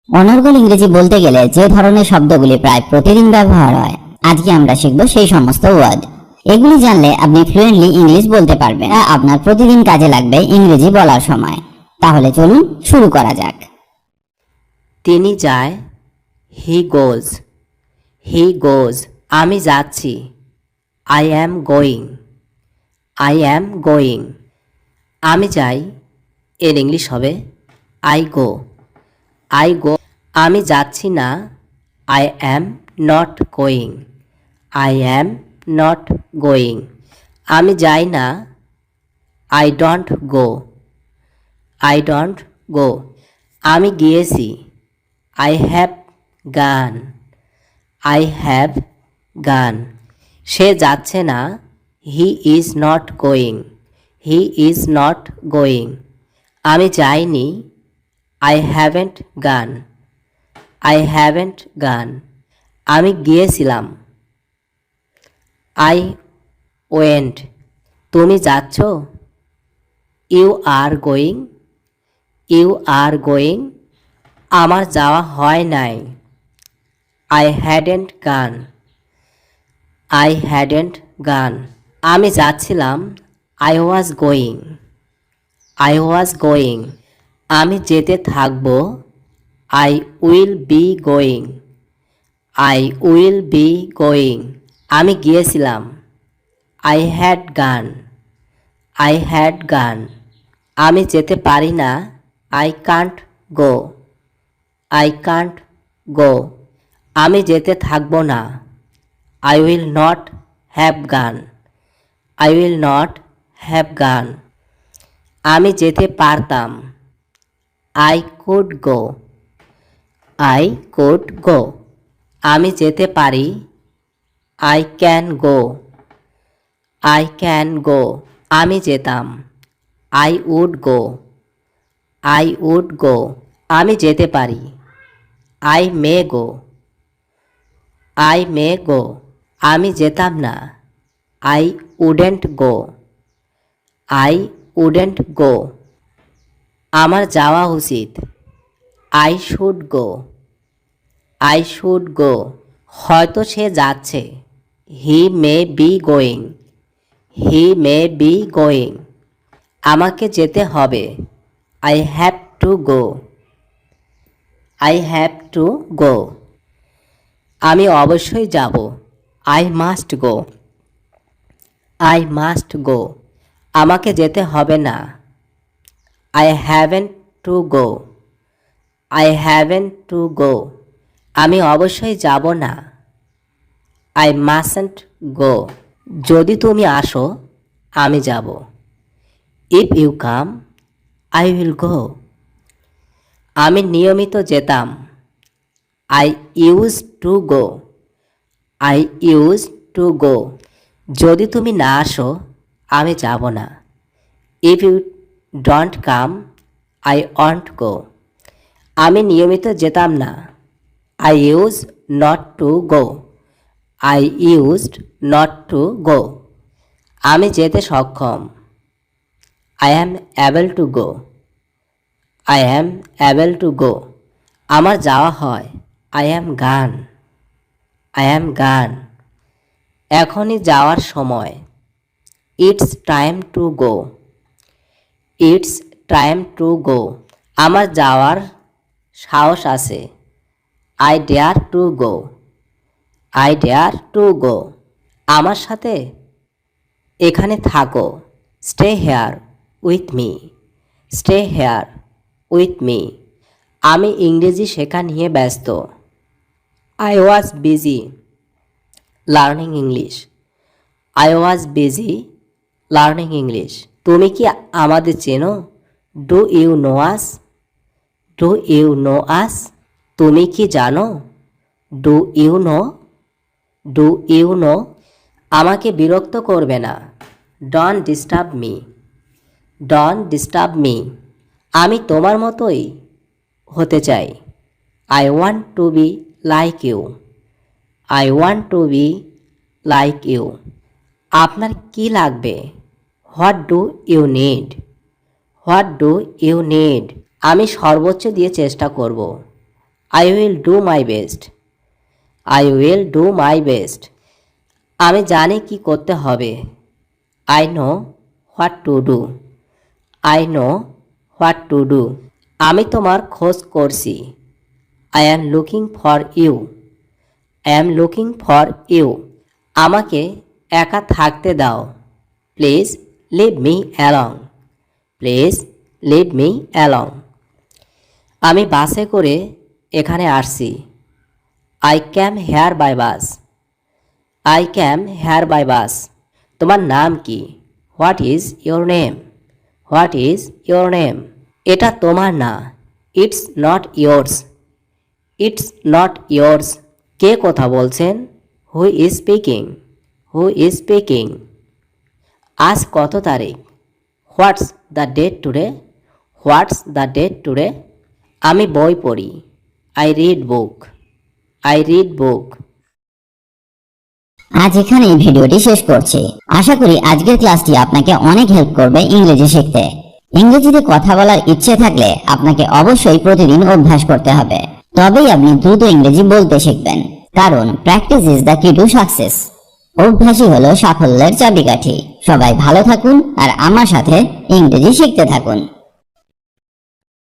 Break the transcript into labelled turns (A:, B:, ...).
A: অনর্গল ইংরেজি বলতে গেলে যে ধরনের শব্দগুলি প্রায় প্রতিদিন ব্যবহার হয়, আজকে আমরা শিখব সেই সমস্ত ওয়ার্ড। এগুলি জানলে আপনি ফ্লুয়েন্টলি ইংলিশ বলতে পারবেন, আপনার প্রতিদিন কাজে লাগবে ইংরেজি বলার সময়। তাহলে চলুন শুরু করা যাক।
B: তিনি যায়, হি গোজ। হি গোজ। আমি যাচ্ছি, I am going. I am going. আমি যাই, এর ইংলিশ হবে আই গো। I go. আমি যাচ্ছি না, I am not going. I am not going. আমি যাই না, I don't go. I don't go. আমি গিয়েছি, I have gone. I have gone. সে যাচ্ছে না, he is not going. He is not going. আমি যাইনি, I haven't gone. I haven't gone. আমি গিয়েছিলাম, আই ওয়েন্ট। তুমি যাচ্ছ, you are going. You are going. আমার যাওয়া হয় নাই, I hadn't gone. I hadn't গান। আমি যাচ্ছিলাম, I was going. I was going. আমি যেতে থাকব, I will be going. I will be going. আমি গিয়েছিলাম, আই হ্যাড গান। আই হ্যাড গান। আমি যেতে পারি না, I can't go. I can't গো। আমি যেতে থাকব না, I will not have gone. I will not have গান। আমি যেতে পারতাম, I could go. I could go. আমি যেতে পারি, I can go. I can go. আমি যেতাম, I would go. I would go. আমি যেতে পারি, I may go. I may গো। আমি যেতাম না, I wouldn't go. I wouldn't go. আমার যাওয়া উচিত, I should go. I should go. হয়তো সে যাচ্ছে, he may be going. He may be going. আমাকে যেতে হবে, I have to go. I have to go. আমি অবশ্যই যাব, I must go. I must go. আমাকে যেতে হবে না, I haven't to go. I haven't to go. আমি অবশ্যই যাব না, আই মাস্টন্ট গো। যদি তুমি আসো, আমি যাব, if you come, I will go. আমি নিয়মিত যেতাম, I use to go. I use to go. যদি তুমি না আসো, আমি যাব না, if you don't come, I won't go. আমি নিয়মিত যেতাম না, I use not to go. I used not to go. আমি যেতে সক্ষম, I am able to go. I am able to go. আমার যাওয়া হয়, আই অ্যাম গান। আই অ্যাম গান। এখনই যাওয়ার সময়, it's time to go. It's time to go. আমার যাওয়ার সাহস আছে, I dare to go. I dare to go. আমার সাথে এখানে থাকো, stay here with me. Stay here with me. আমি ইংরেজি শেখা নিয়ে ব্যস্ত, I was busy learning English. I was busy learning English. তুমি কি আমাদের চেনো? Do you know us? Do you know us? তুমি কি জানো? Do you know? Do you know? আমাকে বিরক্ত করবে না, don't disturb me. Don't disturb me. আমি তোমার মতোই হতে চাই, I want to be like you. I want to be like you. আপনার কি লাগবে? What do you need? What do you need? আমি সর্বোচ্চ দিয়ে চেষ্টা করব, I will do my best. I will do my best. আমি জানি কি করতে হবে। I know what to do. I know what to do. আমি তোমার খোঁজ করছি। I am looking for you. I am looking for you. আমাকে একা থাকতে দাও। Please leave me alone. Please leave me alone. আমি বাসে করে এখানে আসছি। I came here by bus. I came here by bus. তোমার নাম কি? What is your name? What is your name? এটা তোমার না। It's not yours. It's not yours. কে কথা বলছেন? Who is speaking? Who is speaking? আজ কত তারিখ? What's the date today? What's the date today? আমি বই পড়ি। I read book. I read book.
A: আজ এখানে এই ভিডিওটি শেষ করছি। আশা করি আজকের ক্লাসটি আপনাকে অনেক হেল্প করবে ইংরেজি শিখতে। ইংরেজিতে কথা বলার ইচ্ছে থাকলে আপনাকে অবশ্যই প্রতিদিন অভ্যাস করতে হবে, তবেই আপনি দ্রুত ইংরেজি বলতে শিখবেন। কারণ প্র্যাকটিস ইজ দ্য কি টু সাকসেস। অভ্যাসই হলো সাফল্যের চাবিকাঠি। সবাই ভালো থাকুন আর আমার সাথে ইংরেজি শিখতে থাকুন।